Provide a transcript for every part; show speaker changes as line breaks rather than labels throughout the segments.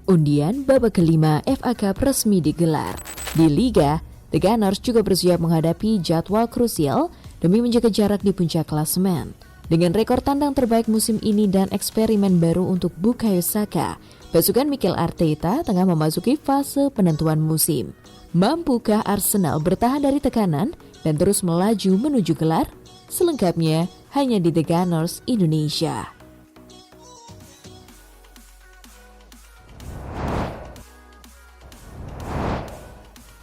Undian babak kelima FA Cup resmi digelar. Di Liga, The Gunners juga bersiap menghadapi jadwal krusial demi menjaga jarak di puncak klasemen. Dengan rekor tandang terbaik musim ini dan eksperimen baru untuk Bukayo Saka, pasukan Mikel Arteta tengah memasuki fase penentuan musim. Mampukah Arsenal bertahan dari tekanan dan terus melaju menuju gelar? Selengkapnya hanya di The Gunners Indonesia.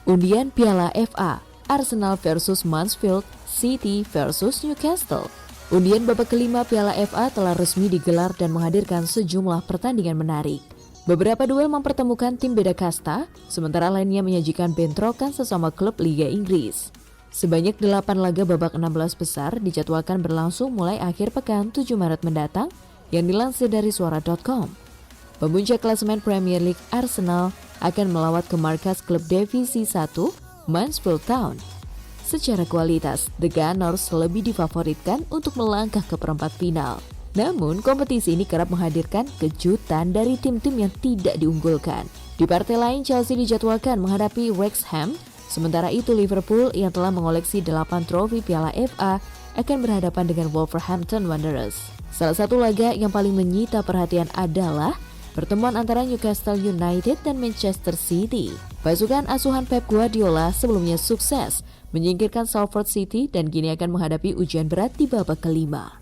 Undian Piala FA, Arsenal versus Mansfield, City versus Newcastle. Undian babak kelima Piala FA telah resmi digelar dan menghadirkan sejumlah pertandingan menarik. Beberapa duel mempertemukan tim beda kasta, sementara lainnya menyajikan bentrokan sesama klub Liga Inggris. Sebanyak 8 laga babak 16 besar dijadwalkan berlangsung mulai akhir pekan 7 Maret mendatang yang dilansir dari suara.com. Pemuncak klasemen Premier League Arsenal akan melawat ke markas klub Divisi 1 Mansfield Town. Secara kualitas, The Gunners lebih difavoritkan untuk melangkah ke perempat final. Namun, kompetisi ini kerap menghadirkan kejutan dari tim-tim yang tidak diunggulkan. Di partai lain, Chelsea dijadwalkan menghadapi Wrexham, sementara itu Liverpool yang telah mengoleksi 8 trofi Piala FA akan berhadapan dengan Wolverhampton Wanderers. Salah satu laga yang paling menyita perhatian adalah pertemuan antara Newcastle United dan Manchester City. Pasukan asuhan Pep Guardiola sebelumnya sukses menyingkirkan Salford City dan kini akan menghadapi ujian berat di babak kelima.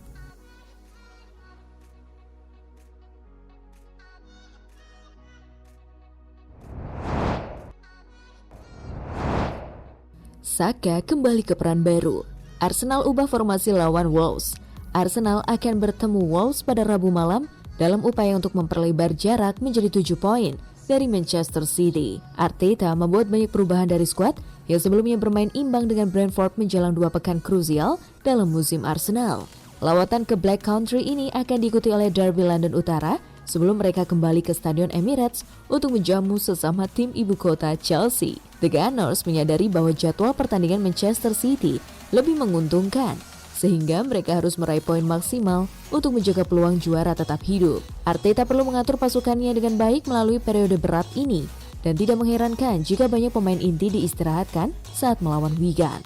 Saka kembali ke peran baru. Arsenal ubah formasi lawan Wolves. Arsenal akan bertemu Wolves pada Rabu malam dalam upaya untuk memperlebar jarak menjadi 7 poin dari Manchester City. Arteta membuat banyak perubahan dari skuad yang sebelumnya bermain imbang dengan Brentford menjelang 2 pekan krusial dalam musim Arsenal. Lawatan ke Black Country ini akan diikuti oleh Derby London Utara sebelum mereka kembali ke Stadion Emirates untuk menjamu sesama tim ibu kota Chelsea. The Gunners menyadari bahwa jadwal pertandingan Manchester City lebih menguntungkan, sehingga mereka harus meraih poin maksimal untuk menjaga peluang juara tetap hidup. Arteta perlu mengatur pasukannya dengan baik melalui periode berat ini, dan tidak mengherankan jika banyak pemain inti diistirahatkan saat melawan Wigan.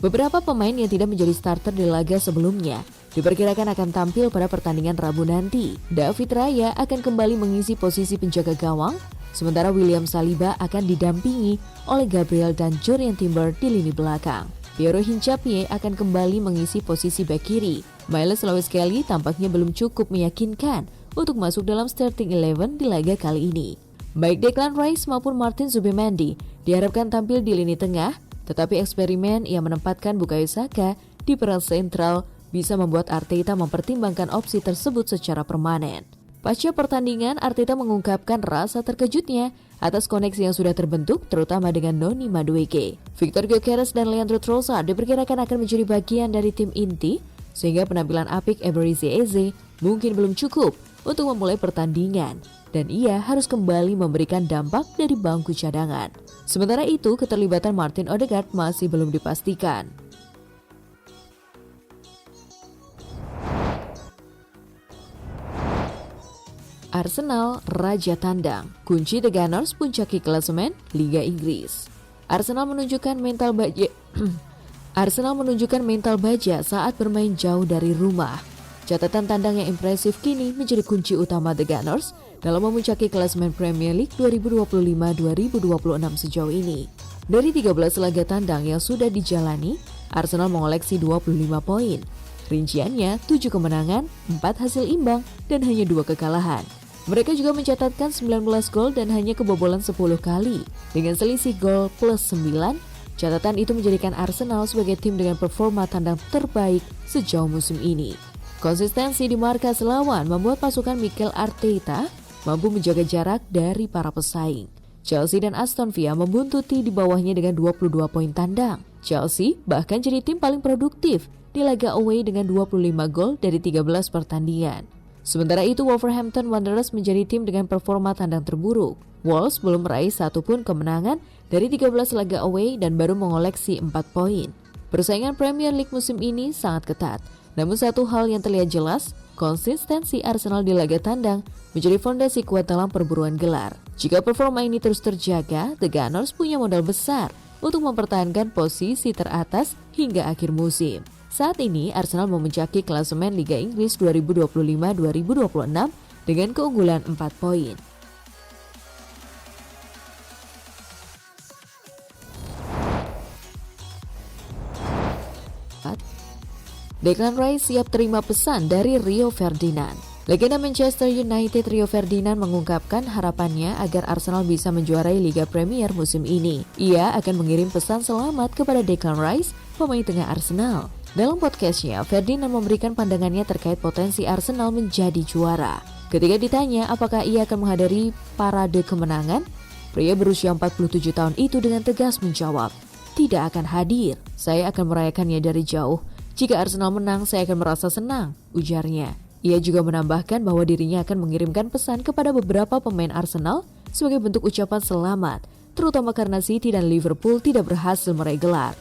Beberapa pemain yang tidak menjadi starter di laga sebelumnya diperkirakan akan tampil pada pertandingan Rabu nanti. David Raya akan kembali mengisi posisi penjaga gawang, sementara William Saliba akan didampingi oleh Gabriel dan Jurrien Timber di lini belakang. Piero Hincapié akan kembali mengisi posisi bek kiri. Miles Lewis-Kelly tampaknya belum cukup meyakinkan untuk masuk dalam starting 11 di laga kali ini. Baik Declan Rice maupun Martin Zubimendi diharapkan tampil di lini tengah, tetapi eksperimen yang menempatkan Bukayo Saka di peran sentral bisa membuat Arteta mempertimbangkan opsi tersebut secara permanen. Pasca pertandingan, Arteta mengungkapkan rasa terkejutnya atas koneksi yang sudah terbentuk, terutama dengan Noni Madueke. Victor Gyökeres dan Leandro Trossard diperkirakan akan menjadi bagian dari tim inti, sehingga penampilan apik Eberechi Eze mungkin belum cukup untuk memulai pertandingan, dan ia harus kembali memberikan dampak dari bangku cadangan. Sementara itu, keterlibatan Martin Odegaard masih belum dipastikan. Arsenal raja tandang, kunci The Gunners puncaki klasemen Liga Inggris. Arsenal menunjukkan mental baja saat bermain jauh dari rumah. Catatan tandang yang impresif kini menjadi kunci utama The Gunners dalam memuncaki klasemen Premier League 2025-2026 sejauh ini. Dari 13 laga tandang yang sudah dijalani, Arsenal mengoleksi 25 poin. Rinciannya 7 kemenangan, 4 hasil imbang, dan hanya 2 kekalahan. Mereka juga mencatatkan 19 gol dan hanya kebobolan 10 kali. Dengan selisih gol plus 9, catatan itu menjadikan Arsenal sebagai tim dengan performa tandang terbaik sejauh musim ini. Konsistensi di markas lawan membuat pasukan Mikel Arteta mampu menjaga jarak dari para pesaing. Chelsea dan Aston Villa membuntuti di bawahnya dengan 22 poin tandang. Chelsea bahkan jadi tim paling produktif di laga away dengan 25 gol dari 13 pertandingan. Sementara itu, Wolverhampton Wanderers menjadi tim dengan performa tandang terburuk. Wolves belum meraih satupun kemenangan dari 13 laga away dan baru mengoleksi 4 poin. Persaingan Premier League musim ini sangat ketat. Namun satu hal yang terlihat jelas, konsistensi Arsenal di laga tandang menjadi fondasi kuat dalam perburuan gelar. Jika performa ini terus terjaga, The Gunners punya modal besar untuk mempertahankan posisi teratas hingga akhir musim. Saat ini Arsenal memuncaki klasemen Liga Inggris 2025-2026 dengan keunggulan 4 poin. Declan Rice siap terima pesan dari Rio Ferdinand. Legenda Manchester United Rio Ferdinand mengungkapkan harapannya agar Arsenal bisa menjuarai Liga Premier musim ini. Ia akan mengirim pesan selamat kepada Declan Rice, pemain tengah Arsenal. Dalam podcastnya, Ferdinand memberikan pandangannya terkait potensi Arsenal menjadi juara. Ketika ditanya apakah ia akan menghadiri parade kemenangan, pria berusia 47 tahun itu dengan tegas menjawab, "Tidak akan hadir, saya akan merayakannya dari jauh. Jika Arsenal menang, saya akan merasa senang," ujarnya. Ia juga menambahkan bahwa dirinya akan mengirimkan pesan kepada beberapa pemain Arsenal sebagai bentuk ucapan selamat, terutama karena City dan Liverpool tidak berhasil meraih gelar.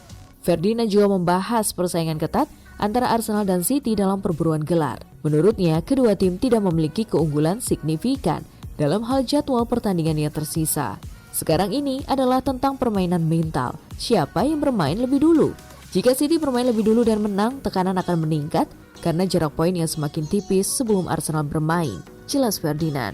Ferdinand juga membahas persaingan ketat antara Arsenal dan City dalam perburuan gelar. Menurutnya, kedua tim tidak memiliki keunggulan signifikan dalam hal jadwal pertandingan yang tersisa. Sekarang ini adalah tentang permainan mental. Siapa yang bermain lebih dulu? Jika City bermain lebih dulu dan menang, tekanan akan meningkat karena jarak poin yang semakin tipis sebelum Arsenal bermain, jelas Ferdinand.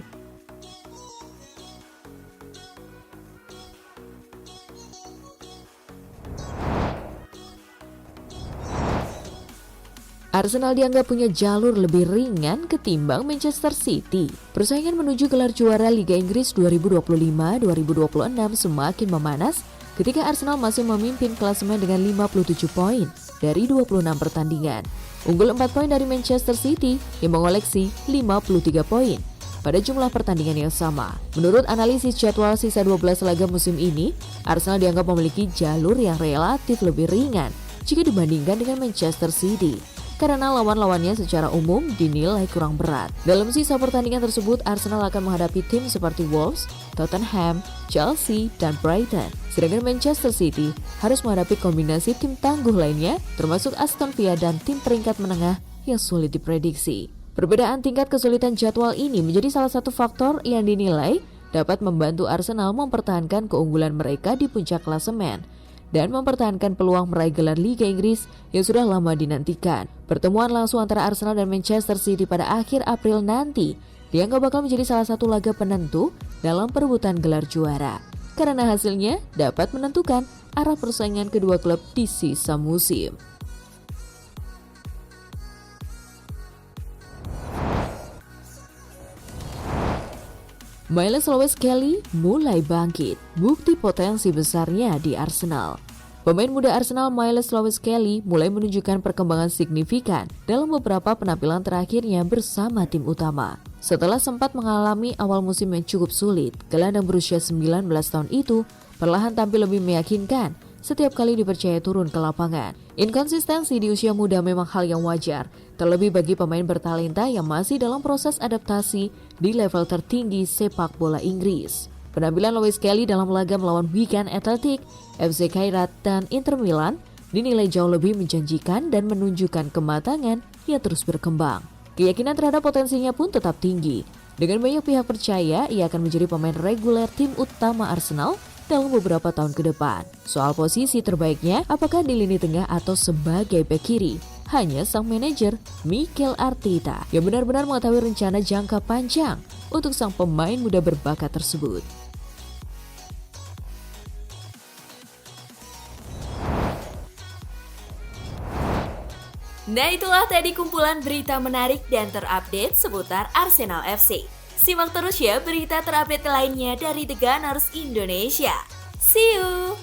Arsenal dianggap punya jalur lebih ringan ketimbang Manchester City. Persaingan menuju gelar juara Liga Inggris 2025-2026 semakin memanas ketika Arsenal masih memimpin klasemen dengan 57 poin dari 26 pertandingan. Unggul 4 poin dari Manchester City yang mengoleksi 53 poin pada jumlah pertandingan yang sama. Menurut analisis jadwal sisa 12 laga musim ini, Arsenal dianggap memiliki jalur yang relatif lebih ringan jika dibandingkan dengan Manchester City, karena lawan-lawannya secara umum dinilai kurang berat. Dalam sisa pertandingan tersebut, Arsenal akan menghadapi tim seperti Wolves, Tottenham, Chelsea, dan Brighton. Sedangkan Manchester City harus menghadapi kombinasi tim tangguh lainnya, termasuk Aston Villa dan tim peringkat menengah yang sulit diprediksi. Perbedaan tingkat kesulitan jadwal ini menjadi salah satu faktor yang dinilai dapat membantu Arsenal mempertahankan keunggulan mereka di puncak klasemen dan mempertahankan peluang meraih gelar Liga Inggris yang sudah lama dinantikan. Pertemuan langsung antara Arsenal dan Manchester City pada akhir April nanti dianggap bakal menjadi salah satu laga penentu dalam perebutan gelar juara, karena hasilnya dapat menentukan arah persaingan kedua klub di sisa musim. Miles Lewis-Kelly mulai bangkit, bukti potensi besarnya di Arsenal. Pemain muda Arsenal Miles Lewis-Kelly mulai menunjukkan perkembangan signifikan dalam beberapa penampilan terakhirnya bersama tim utama. Setelah sempat mengalami awal musim yang cukup sulit, gelandang berusia 19 tahun itu perlahan tampil lebih meyakinkan setiap kali dipercaya turun ke lapangan. Inkonsistensi di usia muda memang hal yang wajar, terlebih bagi pemain bertalenta yang masih dalam proses adaptasi di level tertinggi sepak bola Inggris. Penampilan Lewis-Kelly dalam laga melawan Wigan Athletic, FC Kairat, dan Inter Milan dinilai jauh lebih menjanjikan dan menunjukkan kematangan yang terus berkembang. Keyakinan terhadap potensinya pun tetap tinggi. Dengan banyak pihak percaya, ia akan menjadi pemain reguler tim utama Arsenal dalam beberapa tahun ke depan. Soal posisi terbaiknya, apakah di lini tengah atau sebagai bek kiri, hanya sang manajer Mikel Arteta yang benar-benar mengetahui rencana jangka panjang untuk sang pemain muda berbakat tersebut.
Nah, itulah tadi kumpulan berita menarik dan terupdate seputar Arsenal FC. Simak terus ya berita terupdate lainnya dari The Gunners Indonesia. See you!